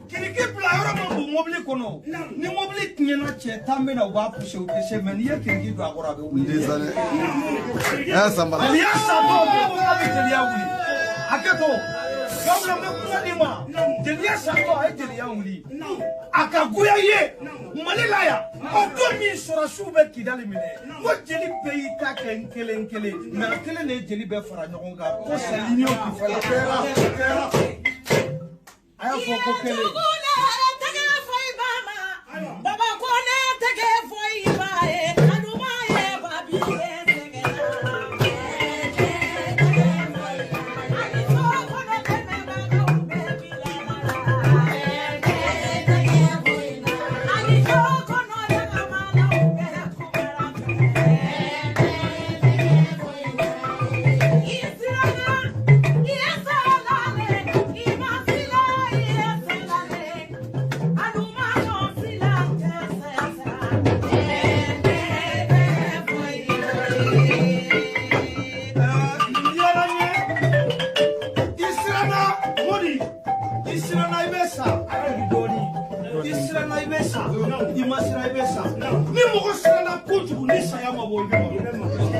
Kiriki bila yɔrɔ min b'o mobili kɔnɔ ni mobili tiɲɛna cɛ tan bɛ na u b'a poussé u tɛ se mais n'i ye kiriki don a kɔrɔ a bɛ wuli. Désolé. Sambala. Jeliya sanbɔ bɛ jeliya wuli hakɛ to gawula n bɛ kuma di ma jeliya sanbɔ a ye jeliya wuli a ka goya i ye Mali la yan aw don min sɔrɔsiw bɛ Kidali minɛ ko jeli bɛɛ y'i ta kɛ n kelen kelen mais a kelen de ye jeli bɛɛ fara ɲɔgɔn kan ko c'est l'union qui fait la force. A y'a fɔ ko kelen. Ni mɔgɔ siranna kojugu ni saya ma bɔ i bɛ